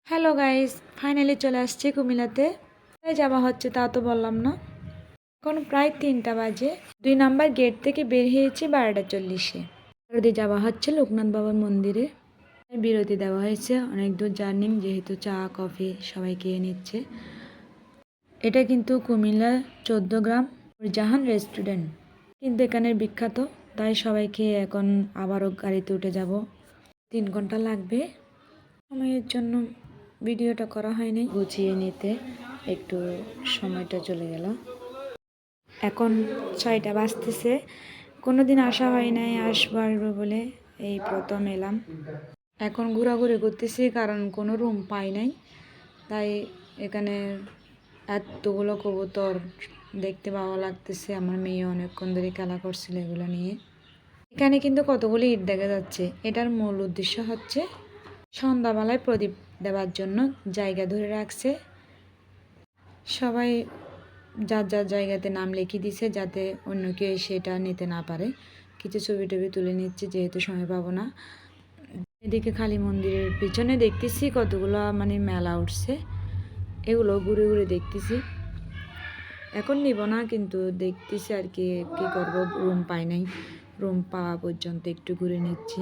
Hello guys, finally চলে আসছি কুমিল্লাতে। যাওয়া হচ্ছে তা তো বললাম না। এখন প্রায় 3টা বাজে। 2 নাম্বার গেট থেকে বের হয়েছি 12টা 40-এ। বিরতি যাওয়া হচ্ছে লোকনাথ বাবার মন্দিরে। বিরতি দেওয়া হয়েছে, অনেক দূর জার্নি, যেহেতু চা কফি সবাই খেয়ে নিচ্ছে। এটা কিন্তু কুমিল্লা 14 গ্রাম জাহান রেস্টুরেন্ট, কিন্তু এখানের বিখ্যাত, তাই সবাই খেয়ে এখন আবারও গাড়িতে উঠে যাব। 3 ঘন্টা লাগবে। সময়ের জন্য ভিডিওটা করা হয়নি, গুছিয়ে নিতে একটু সময়টা চলে গেল। এখন 6টা বাজতেছে। কোনোদিন আসা হয় নাই, আসবো বলে এই প্রথম এলাম। এখন ঘোরাঘুরি করতেছি, কারণ কোনো রুম পাই নাই। তাই এখানে এতগুলো কবুতর দেখতে ভালো লাগতেছে। আমার মেয়ে অনেকক্ষণ ধরে খেলা করছিল এগুলো নিয়ে। এখানে কিন্তু কতগুলো ইট দেখা যাচ্ছে। এটার মূল উদ্দেশ্য হচ্ছে সন্ধ্যাবেলায় প্রদীপ দেওয়ার জন্য জায়গা ধরে রাখছে। সবাই যার যার জায়গাতে নাম লিখে দিছে, যাতে অন্য কেউ সেটা নিতে না পারে। কিছু ছবি টবি তুলে নিচ্ছে, যেহেতু সময় পাবো না। এদিকে কালী মন্দিরের পিছনে দেখতেছি কতগুলো মেলা উঠছে, এগুলো ঘুরে ঘুরে দেখতেছি। এখন নিব না, কিন্তু দেখতেছি আর কি করবো, রুম পাই নাই। রুম পাওয়া পর্যন্ত একটু ঘুরে নিচ্ছি।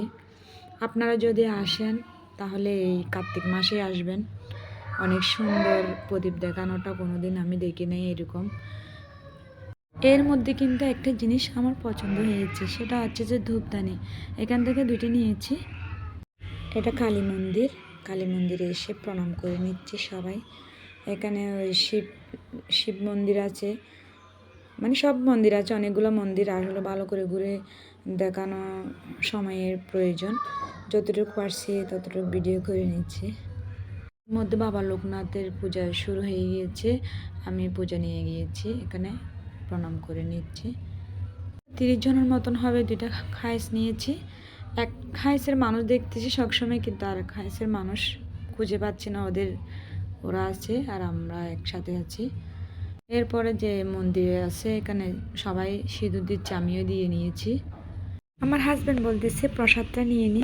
আপনারা যদি আসেন তাহলে এই কার্তিক মাসে আসবেন। অনেক সুন্দর প্রদীপ দেখানোটা কোনোদিন আমি দেখি নাই এরকম। এর মধ্যে কিন্তু একটা জিনিস আমার পছন্দ হয়েছে, সেটা হচ্ছে যে ধূপদানি। এখান থেকে 2টি নিয়েছি। এটা কালী মন্দির। কালী মন্দিরে এসে প্রণাম করে নিচ্ছি সবাই। এখানে ওই শিব মন্দির আছে, সব মন্দির আছে, অনেকগুলো মন্দির। আর হলো ভালো করে ঘুরে দেখানো সময়ের প্রয়োজন। যতটুকু পারছি ততটুকু ভিডিও করে নিচ্ছি। মধ্যে বাবা লোকনাথের পূজা শুরু হয়ে গিয়েছে। আমি পূজা নিয়ে গিয়েছি, এখানে প্রণাম করে নিচ্ছি। 30 জনের মতন হবে। 2টা খাইস নিয়েছি। এক খাইসের মানুষ দেখতেছি সবসময়, কিন্তু আর খাইসের মানুষ খুঁজে পাচ্ছি না। ওরা আছে আর আমরা একসাথে আছি। এরপরে যে মন্দিরে আছে, এখানে সবাই সিঁদুর দিচ্ছে, আমিও দিয়ে নিয়েছি। আমার হাজব্যান্ড বলতেছে প্রসাদটা নিয়ে নি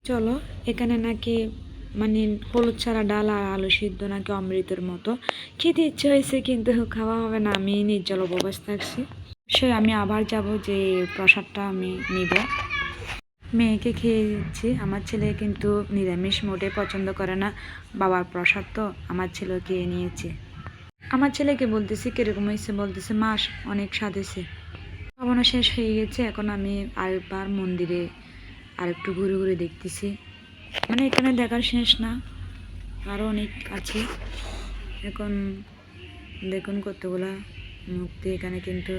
চলো। এখানে নাকি হলুদ ছাড়া ডাল আর আলু সিদ্ধ নাকি অমৃতের মতো। খেতে ইচ্ছে হয়েছে, কিন্তু খাওয়া হবে না। আমি নির্জল উপবাস থাকছি। সে আমি আবার যাব, যে প্রসাদটা আমি নিব। মেয়েকে খেয়ে দিচ্ছি। আমার ছেলে কিন্তু নিরামিষ মোটে পছন্দ করে না। বাবার প্রসাদ তো আমার ছেলে খেয়ে নিয়েছে। আমার ছেলেকে বলতেছি কিরকম হয়েছে, বলতেছে মা অনেক স্বাদ হয়েছে। খাওয়ানো শেষ হয়ে গেছে। এখন আমি আরেকবার মন্দিরে আরেকটু ঘুরে ঘুরে দেখতেছি। এখানে দেখার শেষ না, আরও অনেক আছে। এখন দেখুন কতগুলা মূর্তি এখানে কিন্তু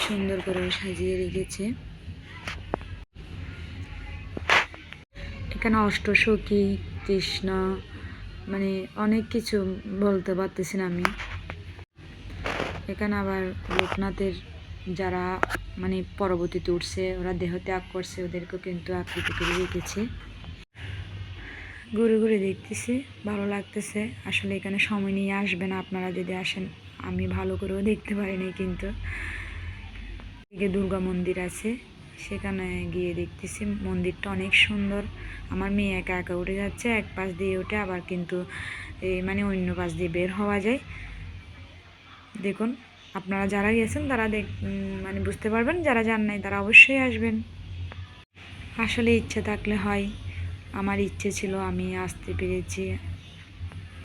সুন্দর করে সাজিয়ে রেখেছে। এখানে অষ্টসখী, কৃষ্ণ, অনেক কিছু বলতে পারতেছি না আমি। এখানে আবার লোকনাথের যারা পরবর্তীতে উঠছে, ওরা দেহ ত্যাগ করছে, ওদেরকেও কিন্তু আকৃতি করে রেখেছে। ঘুরে ঘুরে দেখতেছি, ভালো লাগতেছে। আসলে এখানে সময় নিয়ে আসবেন আপনারা যদি আসেন। আমি ভালো করেও দেখতে পারিনি, কিন্তু এদিকে দুর্গা মন্দির আছে, সেখানে গিয়ে দেখতেছি। মন্দিরটা অনেক সুন্দর। আমার মেয়ে একা একা উঠে যাচ্ছে, এক পাশ দিয়ে উঠে আবার কিন্তু অন্য পাশ দিয়ে বের হওয়া যায়। দেখুন, আপনারা যারা গেছেন তারা বুঝতে পারবেন, যারা যান নাই তারা অবশ্যই আসবেন। আসলে ইচ্ছে থাকলে হয়। আমার ইচ্ছে ছিল, আমি আসতে পেরেছি।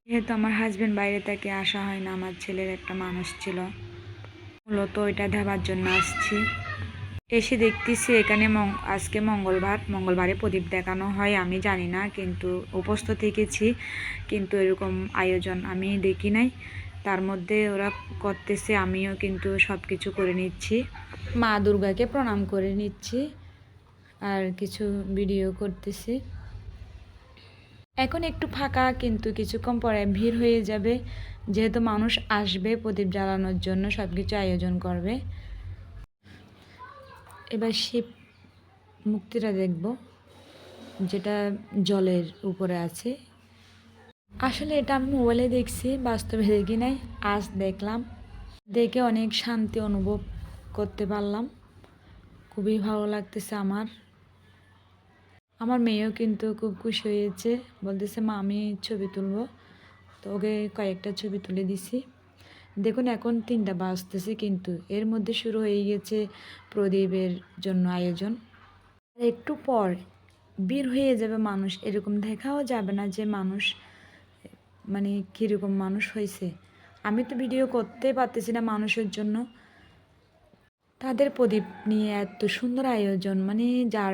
যেহেতু আমার হাজব্যান্ড বাইরে থেকে আসা হয় না, আমার ছেলের একটা মানুষ ছিল, মূলত ওইটা দেওয়ার জন্য আসছি। এসে দেখতেছি এখানে আজকে মঙ্গলবারে প্রদীপ দেখানো হয়, আমি জানি না, কিন্তু উপস্থিত থেকেছি, কিন্তু এরকম আয়োজন আমি দেখি নাই। তার মধ্যে ওরা করতেছে, আমিও কিন্তু সব কিছু করে নিচ্ছি। মা দুর্গাকে প্রণাম করে নিচ্ছি আর কিছু ভিডিও করতেছি। এখন একটু ফাঁকা, কিন্তু কিছুক্ষণ পরে ভিড় হয়ে যাবে, যেহেতু মানুষ আসবে প্রদীপ জ্বালানোর জন্য, সব কিছু আয়োজন করবে। এবার শিব মূর্তিটা দেখব, যেটা জলের উপরে আছে। আসলে এটা আমি মোবাইলে দেখছি, বাস্তবে দেখি নাই। আজ দেখলাম, দেখে অনেক শান্তি অনুভব করতে পারলাম। খুবই ভালো লাগতেছে আমার। আমার মেয়েও কিন্তু খুব খুশি হয়েছে, বলতেছে মা আমি ছবি তুলবো। তো ওকে কয়েকটা ছবি তুলে দিছি। দেখুন এখন 3টা বাজতেছে, কিন্তু এর মধ্যে শুরু হয়ে গেছে প্রদীপের জন্য আয়োজন। আর একটু পর বের হয়ে যাবে মানুষ, এরকম দেখাও যাবে না যে মানুষ মানে কীরকম মানুষ হয়েছে। আমি তো ভিডিও করতেই পারতেছি না মানুষের জন্য। তাদের প্রদীপ নিয়ে এত সুন্দর আয়োজন, মানে যার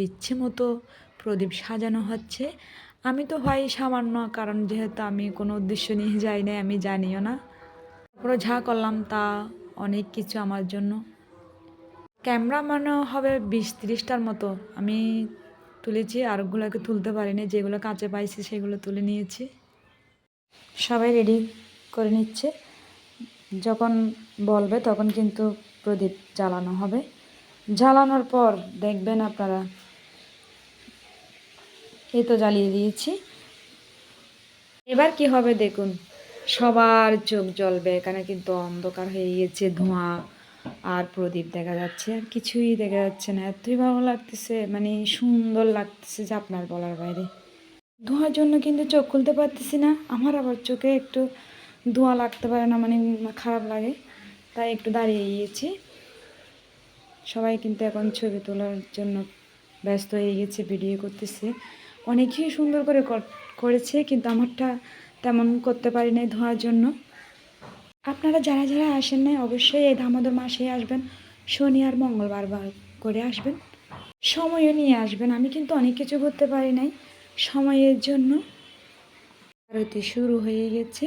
ইচ্ছে মতো প্রদীপ সাজানো হচ্ছে। আমি তো হয় সামান্য, কারণ যেহেতু আমি কোনো উদ্দেশ্য নিয়ে যাই না, আমি জানিও না। তারপরে যা করলাম তা অনেক কিছু আমার জন্য। ক্যামেরা মানে হবে 20-30টার মতো আমি তুলেছি, আরগুলোকে তুলতে পারিনি, যেগুলো কাছে পাইছি সেগুলো তুলে নিয়েছি। সবাই রেডি করে নিচ্ছে, যখন বলবে তখন কিন্তু প্রদীপ জ্বালানো হবে। জ্বালানোর পর দেখবেন আপনারা, এই তো জ্বালিয়ে দিয়েছি। এবার কি হবে দেখুন, সবার চোখ জ্বলবে। এখানে কিন্তু অন্ধকার হয়ে গেছে, ধোঁয়া আর প্রদীপ দেখা যাচ্ছে, আর কিছুই দেখা যাচ্ছে না। এতই ভালো লাগতেছে, মানে সুন্দর লাগতেছে যে আপনার বলার বাইরে। ধোঁয়ার জন্য কিন্তু চোখ খুলতে পারতেছি না। আমার আবার চোখে একটু ধোঁয়া লাগতে পারে না, মানে খারাপ লাগে, তাই একটু দাঁড়িয়ে গিয়েছি। সবাই কিন্তু এখন ছবি তোলার জন্য ব্যস্ত হয়ে গেছে, ভিডিও করতেছে। অনেকেই সুন্দর করে করেছে, কিন্তু আমারটা তেমন করতে পারি নাই ধোঁয়ার জন্য। আপনারা যারা যারা আসেন নাই অবশ্যই এই দামোদর মাসে আসবেন, শনি আর মঙ্গলবার করে আসবেন, সময়ও নিয়ে আসবেন। আমি কিন্তু অনেক কিছু করতে পারি নাই সময়ের জন্য। আরতি শুরু হয়ে গেছে,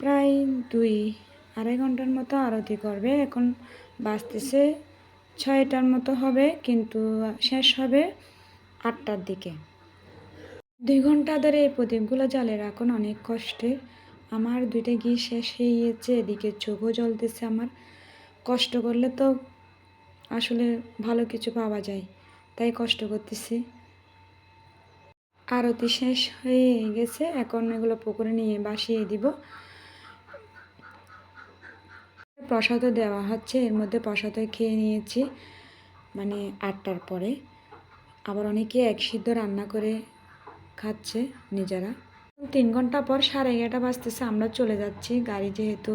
প্রায় 2-2.5 ঘন্টার মতো আরতি করবে। এখন বাজতেছে 6টার মতো হবে, কিন্তু শেষ হবে 8টার দিকে। 2 ঘন্টা ধরে এই প্রদীপগুলো জ্বালে রাখুন, অনেক কষ্টের। আমার 2টা ঘি শেষ হয়ে গিয়েছে, এদিকে চোখও জ্বলতেছে আমার। কষ্ট করলে তো আসলে ভালো কিছু পাওয়া যায়, তাই কষ্ট করতেছি। আরতি শেষ হয়ে গেছে, এখন এগুলো পুকুরে নিয়ে বাসিয়ে দিব। প্রসাদও দেওয়া হচ্ছে, এর মধ্যে প্রসাদও খেয়ে নিয়েছি, মানে 8টার পরে। আবার অনেকে এক সিদ্ধ রান্না করে খাচ্ছে নিজেরা। 3 ঘন্টা পর 11:30 বাজতেছে, আমরা চলে যাচ্ছি। গাড়ি যেহেতু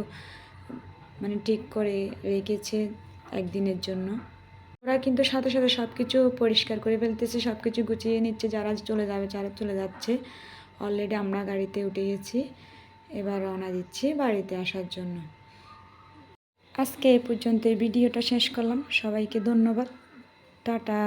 মানে ঠিক করে রেখেছে একদিনের জন্য, ওরা কিন্তু সাথে সাথে সব কিছু পরিষ্কার করে ফেলতেছে, সব কিছু গুছিয়ে নিচ্ছে। যারা চলে যাবে, যারা চলে যাচ্ছে। অলরেডি আমরা গাড়িতে উঠে গেছি, এবার রওনা দিচ্ছি বাড়িতে আসার জন্য। আজকে এই পর্যন্ত ভিডিওটা শেষ করলাম। সবাইকে ধন্যবাদ, টাটা।